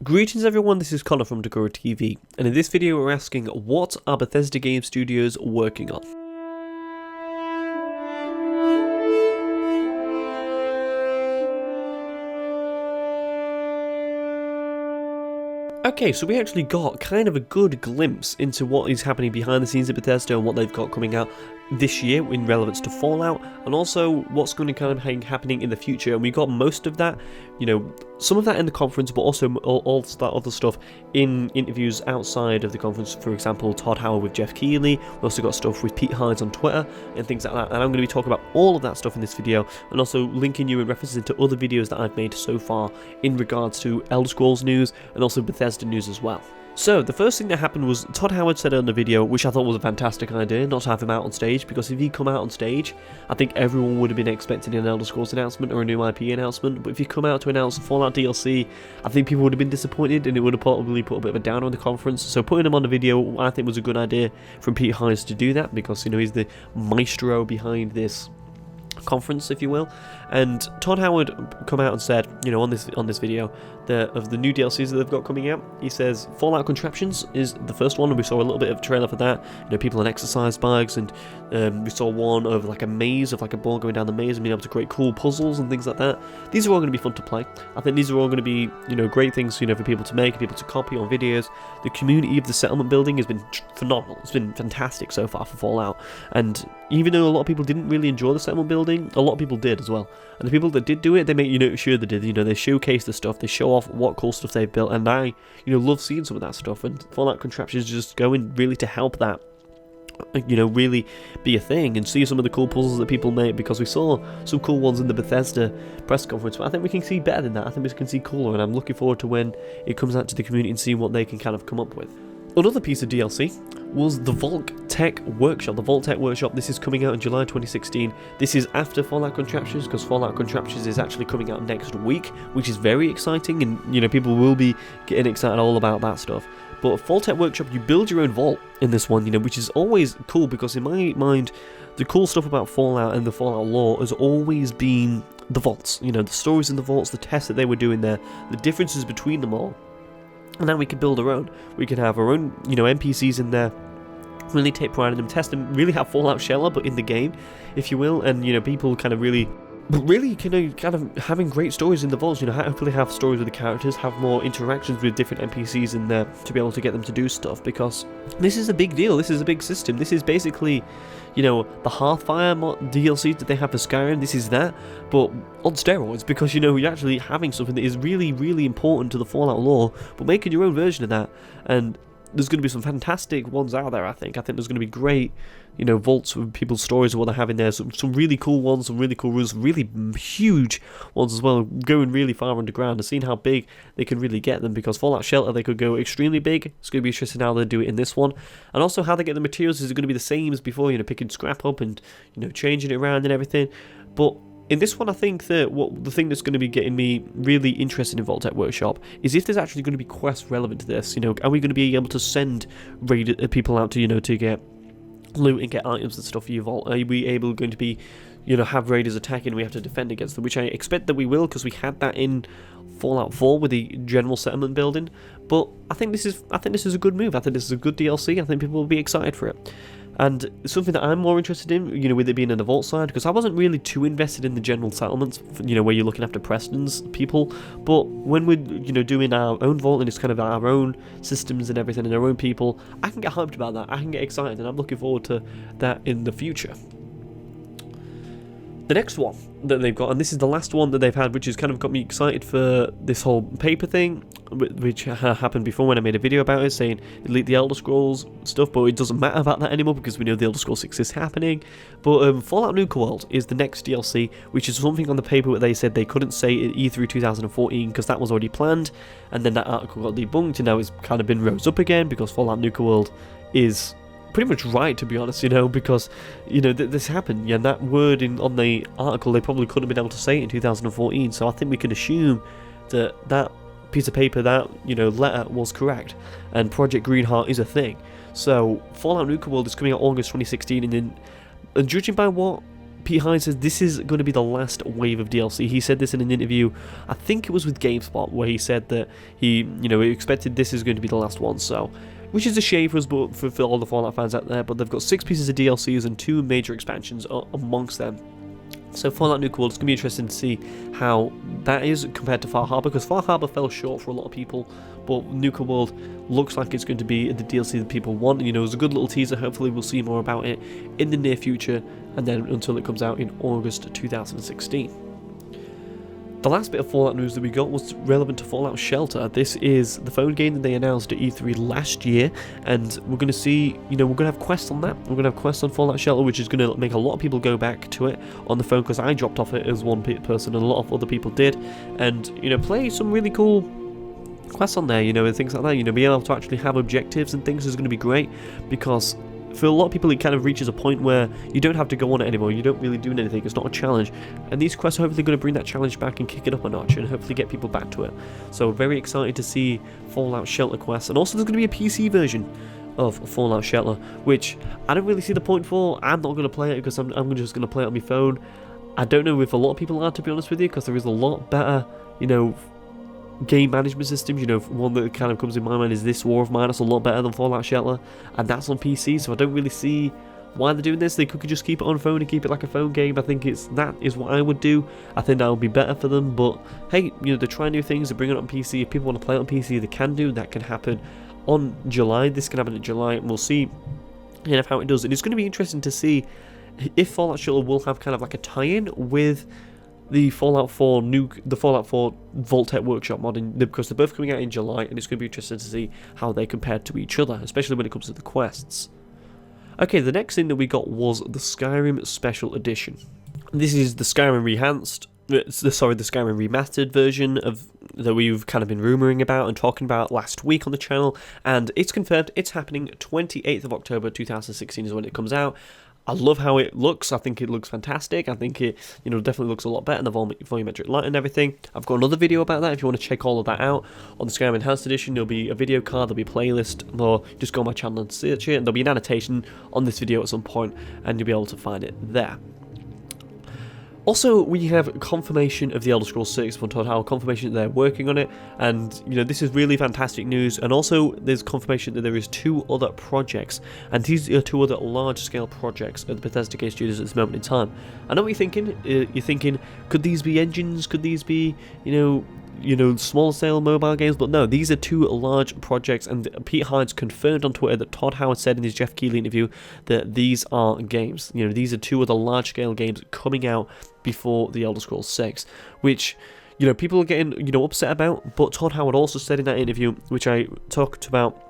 Greetings everyone, this is Connor from DagoraTV, and in this video we're asking, what are Bethesda Game Studios working on? Okay, so we actually got kind of a good glimpse into what is happening behind the scenes at Bethesda and what they've got coming out this year in relevance to Fallout, and also what's going to kind of be happening in the future. And we got most of that, some of that in the conference, but also all that other stuff in interviews outside of the conference. For example, Todd Howard with Jeff Keighley. We also got stuff with Pete Hines on Twitter and things like that. And I'm going to be talking about all of that stuff in this video, and also linking you in references to other videos that I've made so far in regards to Elder Scrolls news and also Bethesda news as well. So, the first thing that happened was Todd Howard said on the video, which I thought was a fantastic idea, not to have him out on stage, because if he'd come out on stage, I think everyone would have been expecting an Elder Scrolls announcement or a new IP announcement, but if you come out to announce Fallout DLC, I think people would have been disappointed, and it would have probably put a bit of a downer on the conference. So putting him on the video, I think was a good idea from Pete Hines to do that, because, he's the maestro behind this conference, if you will. And Todd Howard come out and said, on this video, of the new DLCs that they've got coming out, he says Fallout Contraptions is the first one, and we saw a little bit of a trailer for that. People on exercise bikes, and we saw one of like a maze, of like a ball going down the maze and being able to create cool puzzles and things like that. These are all going to be fun to play. I think these are all going to be, great things, for people to make, people to copy on videos. The community of the settlement building has been phenomenal. It's been fantastic so far for Fallout, and even though a lot of people didn't really enjoy the settlement building, a lot of people did as well. And the people that did do it, they make sure they did. They showcase the stuff, they show off what cool stuff they've built, and I love seeing some of that stuff. And Fallout Contraptions just going really to help that really be a thing, and see some of the cool puzzles that people make, because we saw some cool ones in the Bethesda press conference, but I think we can see better than that. I think we can see cooler, and I'm looking forward to when it comes out to the community and seeing what they can kind of come up with. Another piece of DLC was the Vault Tech Workshop. The Vault Tech Workshop, this is coming out in July 2016. This is after Fallout Contraptions, because Fallout Contraptions is actually coming out next week, which is very exciting, and people will be getting excited all about that stuff. But Vault Tech Workshop, you build your own vault in this one, which is always cool, because in my mind, the cool stuff about Fallout and the Fallout lore has always been the vaults. The stories in the vaults, the tests that they were doing there, the differences between them all. And now we can build our own. We can have our own, NPCs in there, really take pride in them, test them, really have Fallout Shelter, but in the game, if you will, and, people kind of really kind of having great stories in the vaults, hopefully have stories with the characters, have more interactions with different NPCs in there to be able to get them to do stuff, because this is a big deal, this is a big system, this is basically, the Hearthfire DLC that they have for Skyrim, this is that, but on steroids, because, you're actually having something that is really, really important to the Fallout lore, but making your own version of that, and there's going to be some fantastic ones out there, I think there's going to be great, vaults with people's stories of what they have in there, some really cool ones, some really cool rooms, some really huge ones as well, going really far underground, and seeing how big they can really get them, because Fallout Shelter, they could go extremely big. It's going to be interesting how they do it in this one, and also how they get the materials. Is it going to be the same as before, picking scrap up and, changing it around and everything, but in this one, I think that the thing that's going to be getting me really interested in Vault Tech Workshop is if there's actually going to be quests relevant to this. Are we going to be able to send people out to, to get loot and get items and stuff for your vault? Are we going to be, have raiders attacking and we have to defend against them? Which I expect that we will, because we had that in Fallout 4 with the general settlement building. But I think this is a good move. I think this is a good DLC. I think people will be excited for it. And something that I'm more interested in, with it being in the vault side, because I wasn't really too invested in the general settlements, where you're looking after Preston's people, but when we're, doing our own vault, and it's kind of our own systems and everything, and our own people, I can get hyped about that, I can get excited, and I'm looking forward to that in the future. The next one that they've got, and this is the last one that they've had, which has kind of got me excited for this whole paper thing, which happened before when I made a video about it, saying delete the Elder Scrolls stuff, but it doesn't matter about that anymore, because we know the Elder Scrolls 6 is happening. But Fallout Nuka World is the next DLC, which is something on the paper where they said they couldn't say at E3 2014, because that was already planned, and then that article got debunked, and now it's kind of been rose up again, because Fallout Nuka World is pretty much right, to be honest, because this happened, and that word on the article, they probably couldn't have been able to say it in 2014, so I think we can assume that piece of paper, that letter was correct, and Project Greenheart is a thing. So Fallout Nuka World is coming out August 2016, and judging by what Pete Hines says this is going to be the last wave of DLC. He said this in an interview, I think it was with GameSpot, where he said that he expected this is going to be the last one, so, which is a shame for us, but for all the Fallout fans out there, but they've got 6 pieces of DLCs and 2 major expansions amongst them. So Fallout Nuka World, it's going to be interesting to see how that is compared to Far Harbor, because Far Harbor fell short for a lot of people, but Nuka World looks like it's going to be the DLC that people want. It was a good little teaser. Hopefully we'll see more about it in the near future, and then until it comes out in August 2016. The last bit of Fallout news that we got was relevant to Fallout Shelter. This is the phone game that they announced at E3 last year, and we're going to see, we're going to have quests on that. We're going to have quests on Fallout Shelter, which is going to make a lot of people go back to it on the phone, because I dropped off it as one person and a lot of other people did, and, play some really cool quests on there, and things like that. Being able to actually have objectives and things is going to be great, because for a lot of people it kind of reaches a point where you don't have to go on it anymore, you don't really do anything, it's not a challenge, and these quests are hopefully going to bring that challenge back and kick it up a notch and hopefully get people back to it. So very excited to see Fallout Shelter quests, and also there's going to be a PC version of Fallout Shelter, which I don't really see the point for. I'm not going to play it because I'm just going to play it on my phone. I don't know if a lot of people are, to be honest with you, because there is a lot better, game management systems. One that kind of comes in my mind is this War of Mine. That's a lot better than Fallout Shelter, and that's on PC, so I don't really see why they're doing this. They could just keep it on phone and keep it like a phone game. I think that is what I would do. I think that would be better for them, but hey, they're trying new things, they're bringing it on PC. If people want to play it on PC, they can do. That can happen on July. This can happen in July, and we'll see how it does. And it's going to be interesting to see if Fallout Shelter will have kind of like a tie-in with the Fallout 4 Vault-Tec Workshop mod, because they're both coming out in July, and it's going to be interesting to see how they compare to each other, especially when it comes to the quests. Okay, the next thing that we got was the Skyrim Special Edition. This is the Skyrim the Skyrim Remastered version of that we've kind of been rumouring about and talking about last week on the channel, and it's confirmed. It's happening 28th of October 2016 is when it comes out. I love how it looks. I think it looks fantastic. I think it, definitely looks a lot better, the volumetric light and everything. I've got another video about that if you want to check all of that out. On the Skyrim Enhanced Edition, there'll be a video card, there'll be a playlist, or just go on my channel and search it, and there'll be an annotation on this video at some point, and you'll be able to find it there. Also, we have confirmation of the Elder Scrolls 6 from Todd Howard, confirmation that they're working on it, and this is really fantastic news. And also, there's confirmation that there is 2 other projects, and these are 2 other large-scale projects at the Bethesda Game Studios at this moment in time. I know what you're thinking. You're thinking, could these be engines? Could these be, small scale mobile games? But no, these are 2 large projects, and Pete Hines confirmed on Twitter that Todd Howard said in his Jeff Keighley interview that these are games. These are 2 of the large scale games coming out before the Elder Scrolls 6, which people are getting upset about. But Todd Howard also said in that interview, which I talked about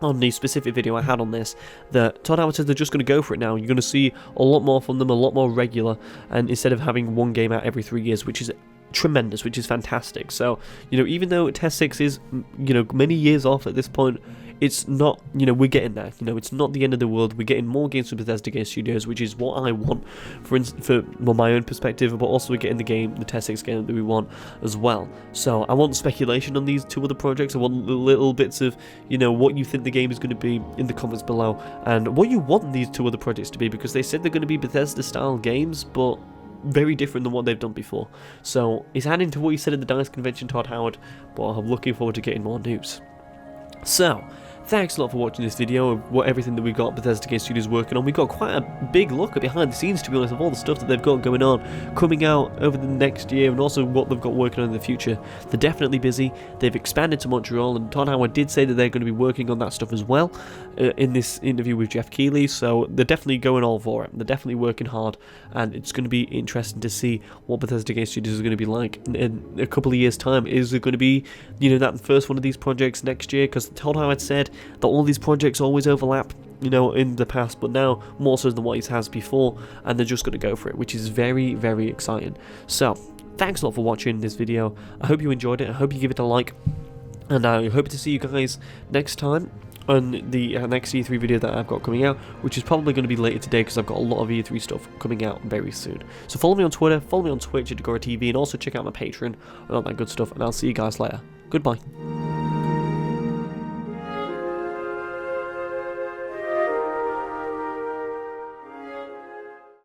on the specific video I had on this, that Todd Howard says they're just going to go for it now. You're going to see a lot more from them, a lot more regular, and instead of having one game out every 3 years, which is tremendous, which is fantastic. So even though Test 6 is many years off at this point, it's not, we're getting there. It's not the end of the world. We're getting more games from Bethesda Game Studios, which is what I want for my own perspective, but also we're getting the Test 6 game that we want as well. So I want speculation on these 2 other projects. I want little bits of, what you think the game is going to be in the comments below, and what you want these 2 other projects to be, because they said they're going to be Bethesda-style games, but very different than what they've done before. So it's adding to what you said at the DICE convention, Todd Howard, but I'm looking forward to getting more news. So, thanks a lot for watching this video of everything that we got Bethesda Game Studios working on. We got quite a big look at behind the scenes, to be honest, of all the stuff that they've got going on, coming out over the next year, and also what they've got working on in the future. They're definitely busy. They've expanded to Montreal, and Todd Howard did say that they're going to be working on that stuff as well in this interview with Jeff Keighley, so they're definitely going all for it. They're definitely working hard, and it's going to be interesting to see what Bethesda Game Studios is going to be like in a couple of years' time. Is it going to be, that first one of these projects next year? Because Todd Howard said that all these projects always overlap, in the past, but now more so than what he has before, and they're just going to go for it, which is very, very exciting. So, thanks a lot for watching this video. I hope you enjoyed it. I hope you give it a like, and I hope to see you guys next time on the next E3 video that I've got coming out, which is probably going to be later today because I've got a lot of E3 stuff coming out very soon. So follow me on Twitter, follow me on Twitch at DagoraTV, and also check out my Patreon and all that good stuff, and I'll see you guys later. Goodbye.